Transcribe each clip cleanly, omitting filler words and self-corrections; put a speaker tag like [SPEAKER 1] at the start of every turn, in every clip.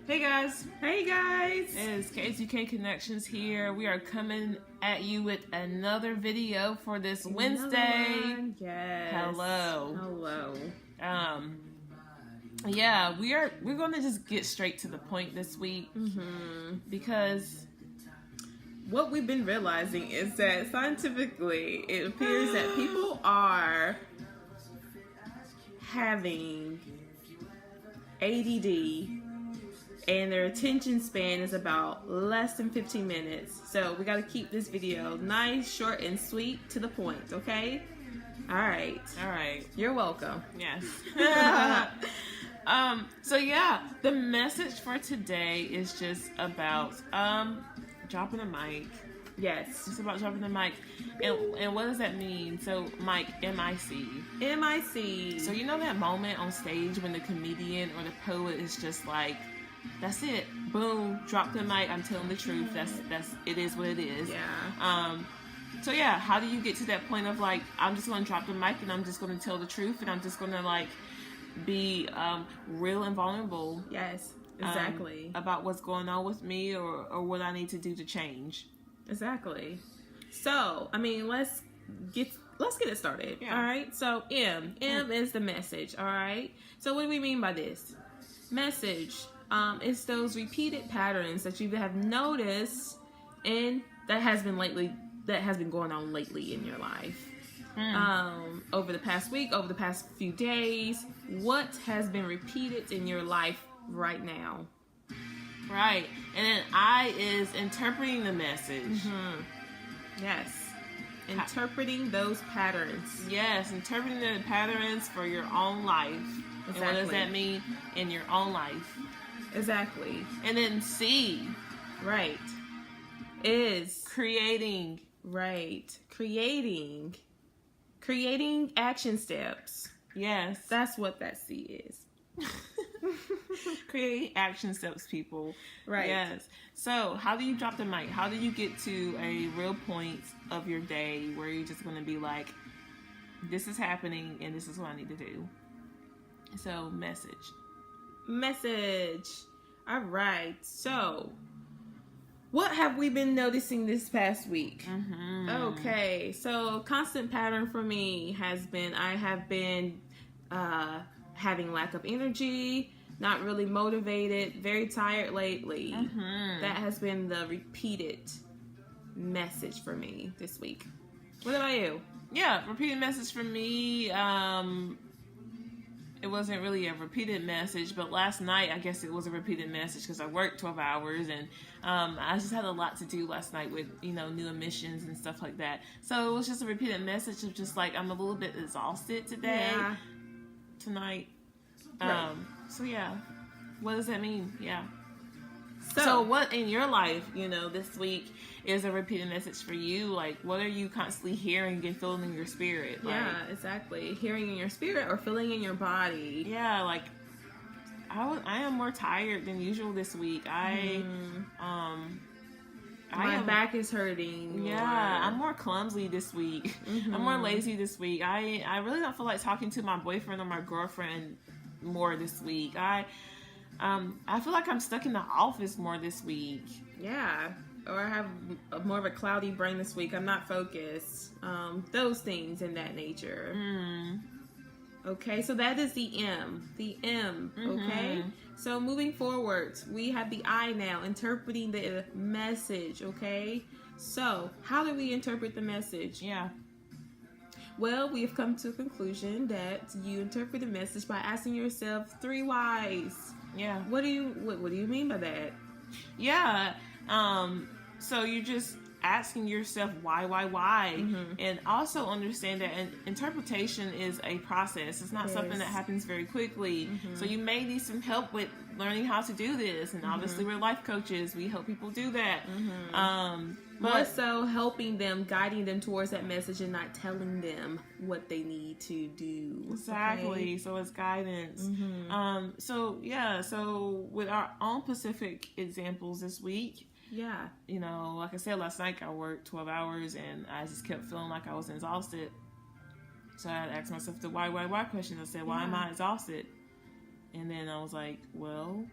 [SPEAKER 1] Hey guys,
[SPEAKER 2] It
[SPEAKER 1] is K2K Connections here. We are coming at you with another video for this Wednesday.
[SPEAKER 2] Yes.
[SPEAKER 1] Hello. Yeah, we're going to just get straight to the point this week because
[SPEAKER 2] What we've been realizing is that scientifically, it appears that people are having ADD and their attention span is about less than 15 minutes. So we got to keep this video nice, short, and sweet to the point, okay? All right. You're welcome.
[SPEAKER 1] Yes. So yeah, the message for today is just about dropping a mic.
[SPEAKER 2] Yes.
[SPEAKER 1] It's about dropping the mic. And what does that mean? So mic, M.I.C.
[SPEAKER 2] M.I.C.
[SPEAKER 1] So you know that moment on stage when the comedian or the poet is just like, that's it, boom, drop the mic, I'm telling the truth, that's it is what it is.
[SPEAKER 2] Yeah.
[SPEAKER 1] So yeah, how do you get to that point of like, I'm just going to drop the mic and I'm just going to tell the truth and I'm just going to like be real and vulnerable.
[SPEAKER 2] Yes, exactly.
[SPEAKER 1] About what's going on with me or what I need to do to change.
[SPEAKER 2] Exactly. So, I mean, let's get it started.
[SPEAKER 1] Yeah.
[SPEAKER 2] All right. So, M is the message. All right. So, what do we mean by this? Message. It's those repeated patterns that you have noticed and that has been going on lately in your life. Over the past week, over the past few days, what has been repeated in your life right now?
[SPEAKER 1] Right. And then I is interpreting the message.
[SPEAKER 2] Yes. Interpreting those patterns.
[SPEAKER 1] Yes, interpreting the patterns for your own life.
[SPEAKER 2] Exactly.
[SPEAKER 1] And what does that mean in your own life?
[SPEAKER 2] Exactly.
[SPEAKER 1] And then C.
[SPEAKER 2] Right. Is
[SPEAKER 1] Creating.
[SPEAKER 2] right. Creating action steps.
[SPEAKER 1] Yes.
[SPEAKER 2] That's what that C is.
[SPEAKER 1] Creating action steps, people.
[SPEAKER 2] Right.
[SPEAKER 1] Yes. So, how do you drop the mic? How do you get to a real point of your day where you're just going to be like, this is happening and this is what I need to do? So, message.
[SPEAKER 2] All right. So, what have we been noticing this past week? Okay. So, constant pattern for me has been I have been having lack of energy, not really motivated, very tired lately. That has been the repeated message for me this week. What about you?
[SPEAKER 1] Yeah, repeated message for me. It wasn't really a repeated message, but last night I guess it was a repeated message because I worked 12 hours and I just had a lot to do last night with, new emissions and stuff like that. So it was just a repeated message of just like, I'm a little bit exhausted today, tonight.
[SPEAKER 2] Right.
[SPEAKER 1] So yeah, what does that mean? Yeah.
[SPEAKER 2] So
[SPEAKER 1] what in your life, this week is a repeated message for you? Like, what are you constantly hearing and feeling in your spirit?
[SPEAKER 2] Yeah, exactly. Hearing in your spirit or feeling in your body.
[SPEAKER 1] Yeah, like, I am more tired than usual this week. My
[SPEAKER 2] back is hurting.
[SPEAKER 1] Yeah, I'm more clumsy this week. I'm more lazy this week. I really don't feel like talking to my boyfriend or my girlfriend more this week. I feel like I'm stuck in the office more this week.
[SPEAKER 2] Yeah, or I have more of a cloudy brain this week. I'm not focused. Those things in that nature. Okay, so that is the M. Okay? So moving forward, we have the I now, interpreting the message, okay? So, how do we interpret the message?
[SPEAKER 1] Yeah.
[SPEAKER 2] Well, we have come to a conclusion that you interpret the message by asking yourself 3 whys.
[SPEAKER 1] Yeah.
[SPEAKER 2] What do you mean by that?
[SPEAKER 1] Yeah. So you're just asking yourself why, and also understand that interpretation is a process. It's not something that happens very quickly. So you may need some help with learning how to do this, and obviously we're life coaches. We help people do that.
[SPEAKER 2] More so helping them, guiding them towards that message and not telling them what they need to do.
[SPEAKER 1] Exactly.
[SPEAKER 2] Okay?
[SPEAKER 1] So it's guidance. So with our own specific examples this week,
[SPEAKER 2] yeah,
[SPEAKER 1] like I said, last night I worked 12 hours and I just kept feeling like I was exhausted. So I had to ask myself the why question. I said, why am I exhausted? And then I was like, well,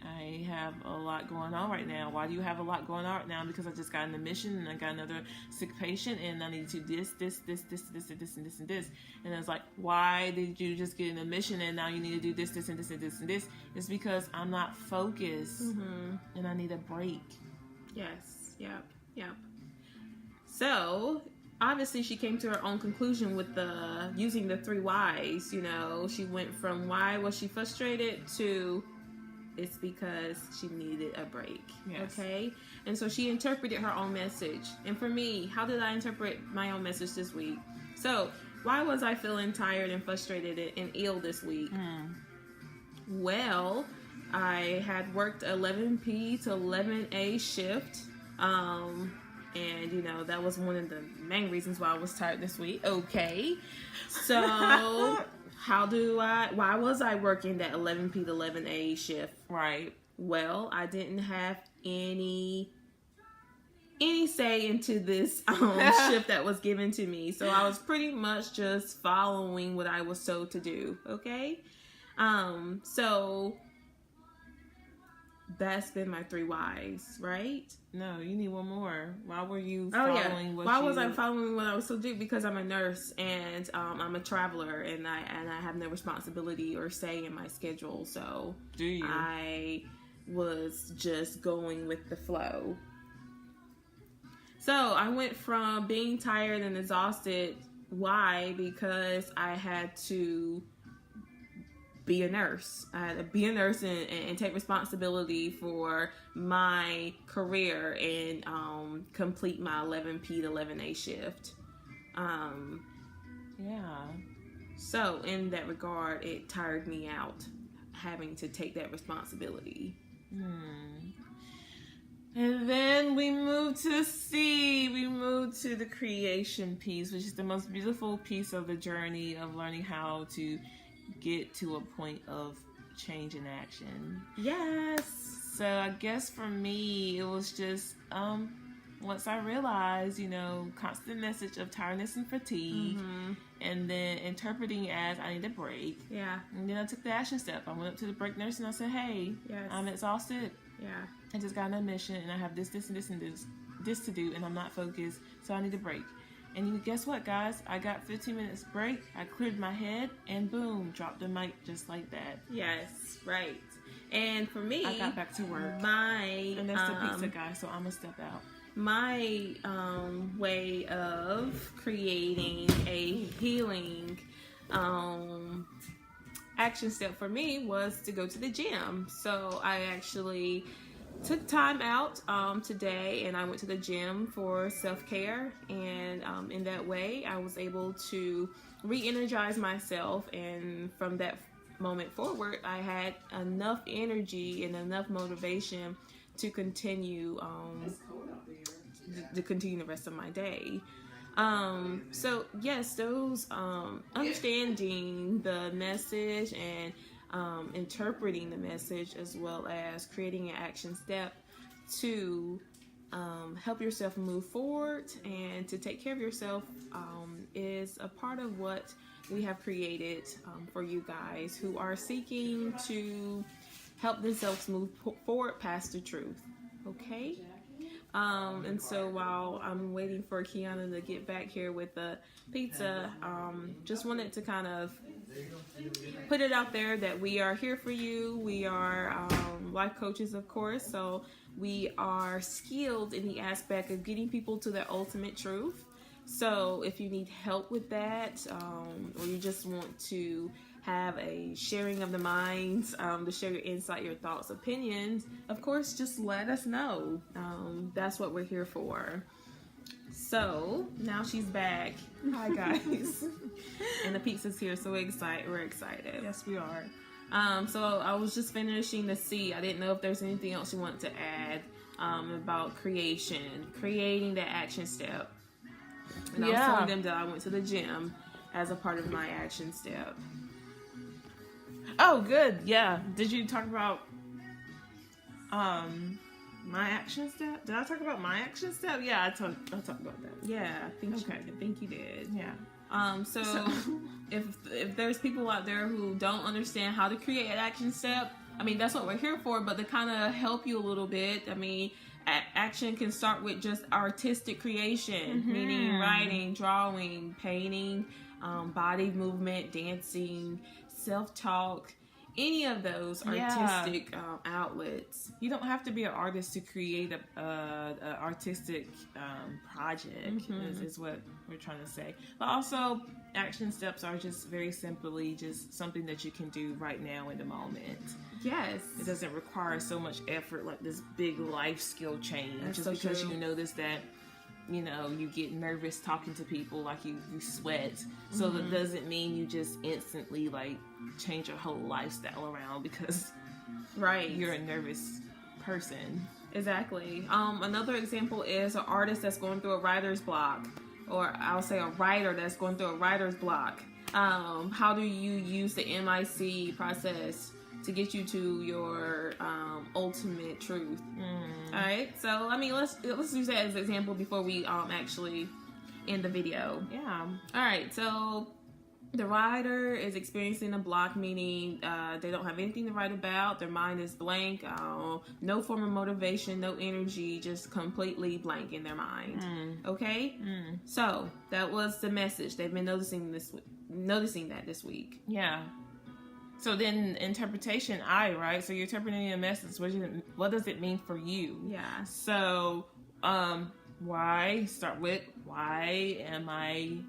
[SPEAKER 1] I have a lot going on right now. Why do you have a lot going on right now? Because I just got an admission and I got another sick patient and I need to do this, and this. And it's like, why did you just get an admission and now you need to do this, and this? It's because I'm not focused and I need a break.
[SPEAKER 2] Yes. Yep. So, obviously she came to her own conclusion with using the 3 whys. You know, she went from why was she frustrated to it's because she needed a break.
[SPEAKER 1] Yes.
[SPEAKER 2] Okay? And so she interpreted her own message. And for me, how did I interpret my own message this week? So, why was I feeling tired and frustrated and ill this week? Well, I had worked 11p to 11a shift. And, you know, that was one of the main reasons why I was tired this week. Okay. So, why was I working that 11p to 11a shift?
[SPEAKER 1] Right.
[SPEAKER 2] Well, I didn't have any say into this shift that was given to me. So I was pretty much just following what I was told to do. Okay. So that's been my 3 whys, right?
[SPEAKER 1] No, you need one more. Why were you following
[SPEAKER 2] Why was I following what I was told to do? Because I'm a nurse and I'm a traveler and I have no responsibility or say in my schedule. So
[SPEAKER 1] do you?
[SPEAKER 2] I was just going with the flow. So I went from being tired and exhausted. Why? Because I had to be a nurse. I had to be a nurse and take responsibility for my career and complete my 11p to 11a shift. So in that regard, it tired me out having to take that responsibility.
[SPEAKER 1] And then we moved to C. We moved to the creation piece, which is the most beautiful piece of the journey of learning how to get to a point of change in action.
[SPEAKER 2] Yes.
[SPEAKER 1] So I guess for me, it was just once I realized, you know, constant message of tiredness and fatigue, and then interpreting as I need a break.
[SPEAKER 2] Yeah.
[SPEAKER 1] And then I took the action step. I went up to the break nurse and I said, hey,
[SPEAKER 2] yes,
[SPEAKER 1] I'm exhausted.
[SPEAKER 2] Yeah.
[SPEAKER 1] I just got an admission and I have this to do and I'm not focused, so I need a break. And you guess what, guys? I got 15 minutes break. I cleared my head and boom, dropped the mic just like that.
[SPEAKER 2] Yes, right. And for me,
[SPEAKER 1] I got back to work.
[SPEAKER 2] And
[SPEAKER 1] that's the pizza guy, so I'm gonna step out.
[SPEAKER 2] My way of creating a healing action step for me was to go to the gym. So I actually took time out today and I went to the gym for self-care, and in that way I was able to re-energize myself, and from that moment forward I had enough energy and enough motivation to continue the rest of my day. So yes, those understanding the message and interpreting the message, as well as creating an action step to help yourself move forward and to take care of yourself is a part of what we have created for you guys who are seeking to help themselves move forward past the truth. Okay? And so while I'm waiting for Kiana to get back here with the pizza, just wanted to kind of put it out there that we are here for you. We are life coaches, of course, so we are skilled in the aspect of getting people to their ultimate truth. So if you need help with that, or you just want to have a sharing of the minds, to share your insight, your thoughts, opinions, of course, just let us know. That's what we're here for. So now she's back. Hi guys. And the pizza's here, so we're excited.
[SPEAKER 1] Yes, we are.
[SPEAKER 2] So I was just finishing the C. I didn't know if there's anything else you want to add about creating the action step. And I was telling them that I went to the gym as a part of my action step.
[SPEAKER 1] Oh, good. Yeah. Did you talk about my action step? Did I talk about my action step? Yeah, I talked about that.
[SPEAKER 2] Yeah, I think you did.
[SPEAKER 1] Yeah.
[SPEAKER 2] So if there's people out there who don't understand how to create an action step, I mean, that's what we're here for, but to kind of help you a little bit. I mean, action can start with just artistic creation, meaning writing, drawing, painting, body movement, dancing, self-talk, any of those artistic outlets.
[SPEAKER 1] You don't have to be an artist to create a artistic project, is what we're trying to say. But also, action steps are just very simply just something that you can do right now in the moment.
[SPEAKER 2] Yes.
[SPEAKER 1] It doesn't require so much effort like this big life skill change.
[SPEAKER 2] That's
[SPEAKER 1] just
[SPEAKER 2] so
[SPEAKER 1] because
[SPEAKER 2] true.
[SPEAKER 1] you notice that, you know, you get nervous talking to people, like you sweat. So that doesn't mean you just instantly like change your whole lifestyle around because you're a nervous person.
[SPEAKER 2] Exactly. Another example is an artist that's going through a writer's block, or I'll say a writer that's going through a writer's block. How do you use the M.I.C process to get you to your ultimate truth? All right. So I mean, let's use that as an example before we actually end the video.
[SPEAKER 1] Yeah.
[SPEAKER 2] All right. So the writer is experiencing a block, meaning they don't have anything to write about. Their mind is blank. No form of motivation, no energy, just completely blank in their mind. Okay. So that was the message they've been noticing that this week.
[SPEAKER 1] Yeah. So then interpretation, right? So you're interpreting a message. What does it mean for you?
[SPEAKER 2] Yeah.
[SPEAKER 1] So, why? Start with, why am I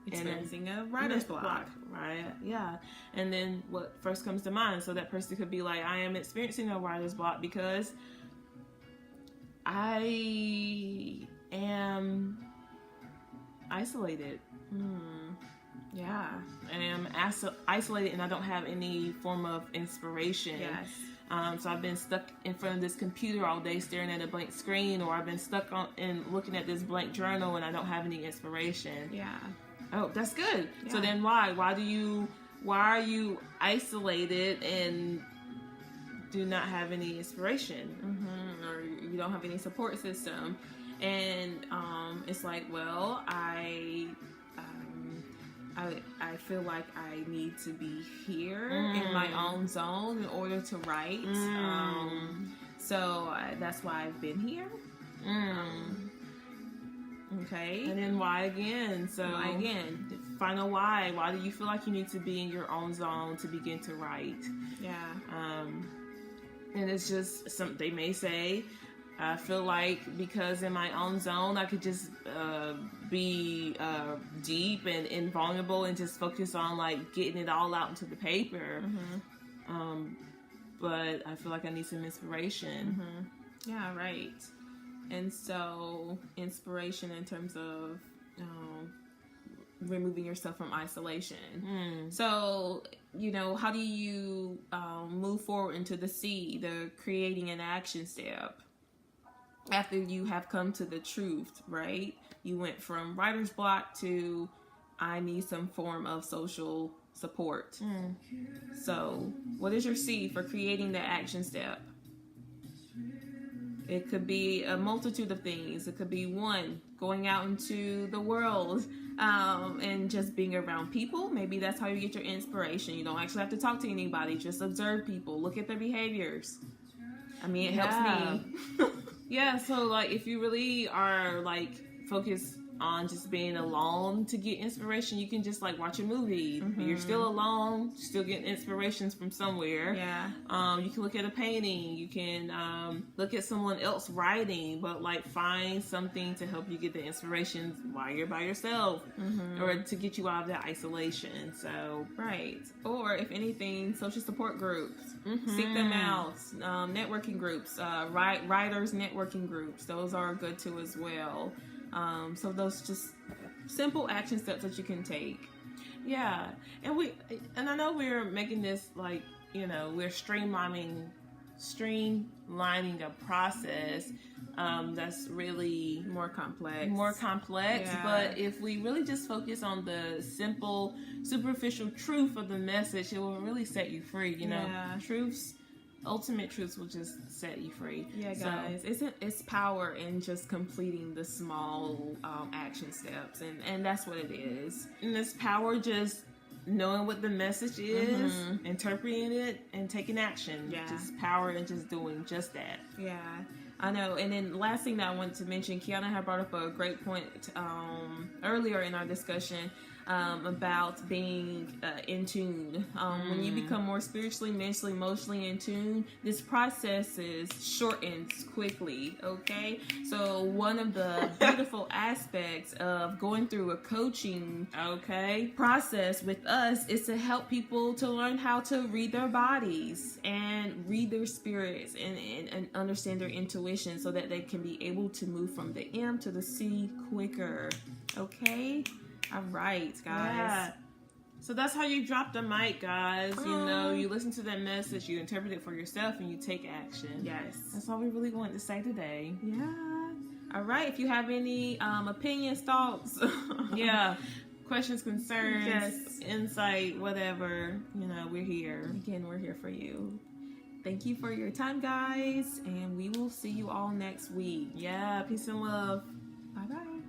[SPEAKER 2] experiencing a writer's block?
[SPEAKER 1] Right? Yeah. And then what first comes to mind? So that person could be like, I am experiencing a writer's block because I am isolated.
[SPEAKER 2] Yeah.
[SPEAKER 1] I am isolated and I don't have any form of inspiration.
[SPEAKER 2] Yes.
[SPEAKER 1] So I've been stuck in front of this computer all day staring at a blank screen, or I've been stuck and looking at this blank journal and I don't have any inspiration.
[SPEAKER 2] Yeah.
[SPEAKER 1] Oh, that's good.
[SPEAKER 2] Yeah.
[SPEAKER 1] So then why? Why are you isolated and do not have any inspiration?
[SPEAKER 2] Or you don't have any support system. And it's like, well, I feel like I need to be here in my own zone in order to write. So that's why I've been here. Okay.
[SPEAKER 1] And then why again? So
[SPEAKER 2] why again?
[SPEAKER 1] Final why. Why do you feel like you need to be in your own zone to begin to write?
[SPEAKER 2] Yeah.
[SPEAKER 1] And it's just they may say, I feel like because in my own zone, I could just be deep and vulnerable and just focus on like getting it all out into the paper. But I feel like I need some inspiration.
[SPEAKER 2] Yeah, right. And so inspiration in terms of removing yourself from isolation. So, you know, how do you move forward into the C, the creating an action step? After you have come to the truth, right? You went from writer's block to I need some form of social support. So what is your C for creating the action step? It could be a multitude of things. It could be one, going out into the world and just being around people. Maybe that's how you get your inspiration. You don't actually have to talk to anybody. Just observe people. Look at their behaviors. I mean, it helps me.
[SPEAKER 1] Yeah, so like if you really are like focused on just being alone to get inspiration, you can just like watch a movie. You're still alone, still getting inspirations from somewhere.
[SPEAKER 2] Yeah.
[SPEAKER 1] You can look at a painting, you can look at someone else writing, but like find something to help you get the inspiration while you're by yourself or to get you out of that isolation. So
[SPEAKER 2] right. Or if anything, social support groups. Seek them out. Networking groups, writers networking groups, those are good too as well. So those just simple action steps that you can take.
[SPEAKER 1] Yeah. And I know we're making this like, you know, we're streamlining a process that's really
[SPEAKER 2] more complex.
[SPEAKER 1] Yeah. But if we really just focus on the simple, superficial truth of the message, it will really set you free. You know, ultimate truths will just set you free.
[SPEAKER 2] Yeah, guys, it's power in just completing the small action steps, and that's what it is.
[SPEAKER 1] And this power just knowing what the message is, interpreting it, and taking action.
[SPEAKER 2] Yeah.
[SPEAKER 1] Just power and just doing just that.
[SPEAKER 2] Yeah, I know. And then last thing that I wanted to mention, Kiana had brought up a great point earlier in our discussion about being in tune. When you become more spiritually, mentally, emotionally in tune, this process shortens quickly, okay? So one of the beautiful aspects of going through a coaching process with us is to help people to learn how to read their bodies and read their spirits and understand their intuition so that they can be able to move from the M to the C quicker, okay? All right, guys.
[SPEAKER 1] Yeah. So that's how you drop the mic, guys. You know, you listen to that message, you interpret it for yourself, and you take action.
[SPEAKER 2] Yes.
[SPEAKER 1] That's all we really wanted to say today.
[SPEAKER 2] Yeah. All right. If you have any opinions, thoughts,
[SPEAKER 1] questions, concerns, insight, whatever, you know, we're here.
[SPEAKER 2] Again, we're here for you. Thank you for your time, guys, and we will see you all next week.
[SPEAKER 1] Yeah. Peace and love.
[SPEAKER 2] Bye-bye.